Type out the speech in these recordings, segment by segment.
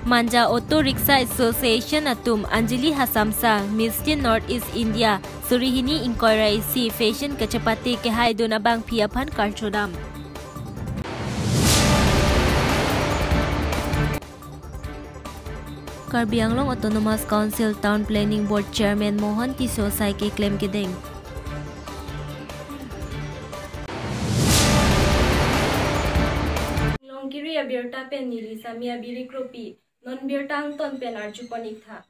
Manja Auto Rickshaw Association atum Anjali Hasamsa Mistin North East India surihini inquiry si fashion kecepati ke hai dona bang piapan karchodam. Karbi Anglong Autonomous Council Town Planning Board Chairman Mohan Tiso sai ke claim kedeng. Longkiri abirta pen nili samia birikropi non birtang ton pen arjupanik tha.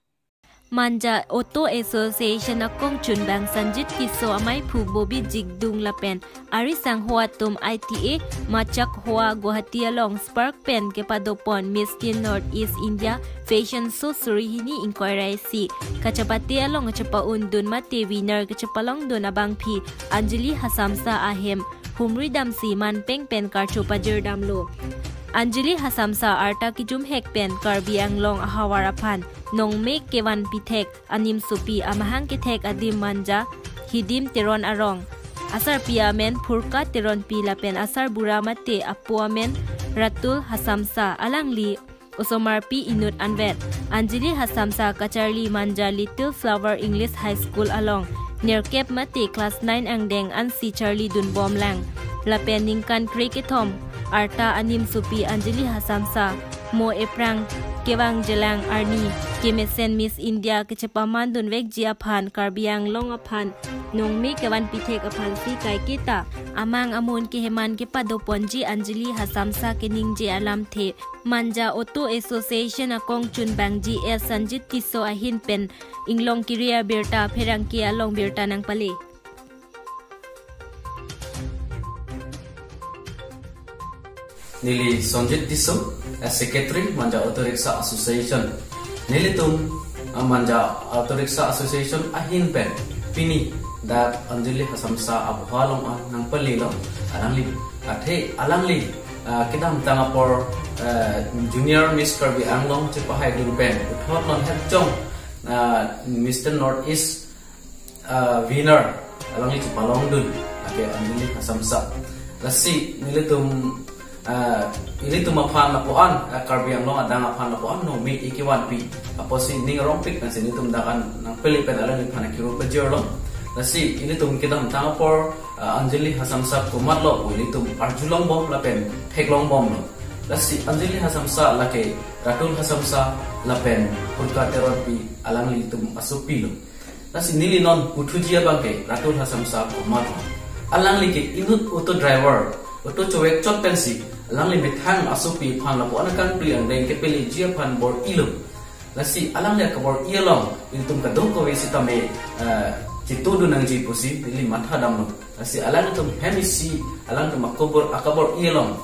Manja Auto Association akong chunbang Sanjit Kiso amai phu bobi jigdung lapen ari sang hoa tum ITA machak hoa Guwahati along Spark Pen kepadopon Mistin North East India Fashion Show surihini inquiry si kacapati along kacapaun dun mate winner kacapalong dun abang pi Anjali Hasamsa ahem humri damsi man peng pen karcho pajer damlo. Anjali Hasamsa arta kijum hek pen Karbi Anglong ahawarapan nong mek kewan pitek anim supi amahang kitek adim manja hidim teron arong asar piamen purka teron pila pen asar buramate apuamen Ratul Hasamsa alangli usomar pi inut anvet Anjali Hasamsa kacharli manja Little Flower English High School along near Cape Mate class 9 angdeng ansi Charlie Dunbom lang lapen ningkan kriketom arta anim supi Anjali Hasamsa mo eprang kewang jelang arni kemesen Miss India kecepaman dun vek jiaphan Karbi Anglong aphan nong me kewan pitek aphan si kai kita amang amun ke heman ke padoponji Anjali Hasamsa kening je alam the Manja Auto Association akong chunbang GS Sanjit Kiso ahin pen inglong kiria birta pherang ki along birta nang pale. Nili Sanjit Kiso as Secretary Manja Auto Rickshaw Association. Nili tum Manja Auto Rickshaw Association ahin pen pini dat Anjali Hasamsa abhalong nang palilo alangli athe alangli kidam tangapor Junior Miss Karbi Anglong chipahai dun pen uthot non hep chong Mr. North East winner alangli chipalong dun ake Anjali Hasamsa lasi nili tum ini tu mapan lapuan Karbi Anglong adang mapan lapuan no mi ikiwan pi apo si ning rompik na sini tu mendakan nang Philippine alang ni panakiro pejero nasi ini tu kita mentang por Anjali Hasamsa kumat lo ini tu arjulong bom lapen peklong bom lo nasi Anjali Hasamsa lake Ratul Hasamsa lapen purka teron pi alang li tu asupi lo nasi nili non utujia bangke Ratul Hasamsa kumat lo alang li ke inut auto driver auto cowek cot pensi alang li mithang asupi phan lapo anakan pri ang deng ke peli jia phan bor ilum nasi alang li ka bor ilong ini tu kadong ko wisita me Citu dunang jipusi dili matha damno asi alang tum hemisi alang tum akabor ilong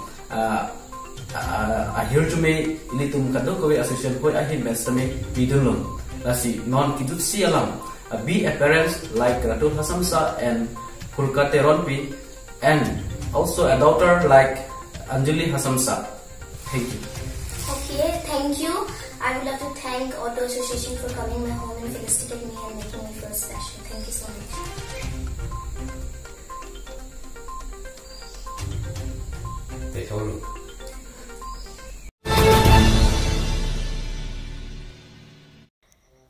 ahir jume ini tum kado kowe association koi ahin bestame bidulong asi non kidut si alang be appearance like Ratul Hasamsa and Purkate Ronpi and also a daughter like Anjali Hasamsa. Thank you. Okay, thank you. I would like to thank Auto Association for coming my home and felicitating me and making me feel special. Thank you so much.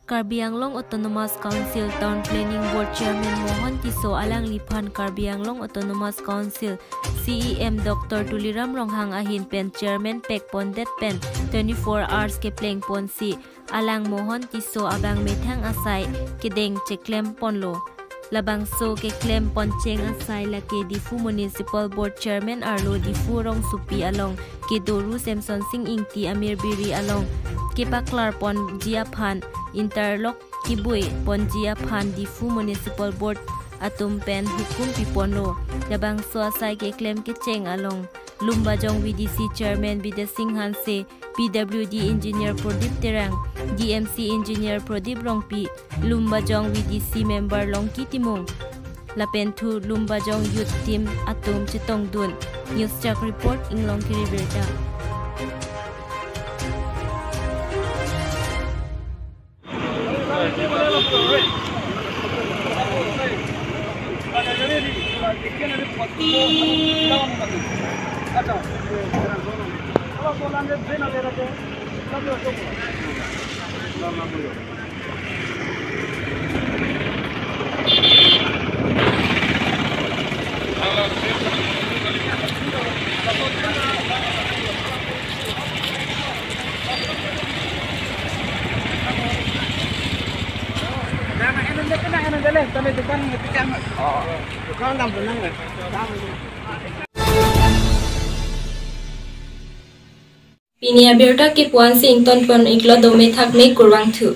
Karbi Anglong Autonomous Council Town Planning Board Chairman Mohan Tiso alang lipan Karbi Anglong Autonomous Council CEM Dr. Tuliram Ronghang ahin pen Chairman Pek Pondet pen 24 hours ke pleng ponsi alang Mohan Tiso abang methang asai kedeng ceklem ponlo labang so ke klem poncheng asai la ke Difu Municipal Board Chairman Arlo Difu Rong Supi along ke Doru Samson Singh Ingti Amir Biri along ke Paklar pon Jiaphan Interlock Kibui Ponjia Phan Difu Municipal Board atum pen hukum pipono labang so asai ke claim ke cheng along Lumbajong VDC Chairman Bida Singh Hanse PWD Engineer Pradip Terang DMC Engineer Pradip Rongpi Lumbajong VDC Member Longki Timong lapen thu Lumbajong Youth Team atum chitong dun News Check Report Inglong Kiri Berta. अच्छा Pinia berta ki puan sing ton pon iklo dome thak me kurwang thu.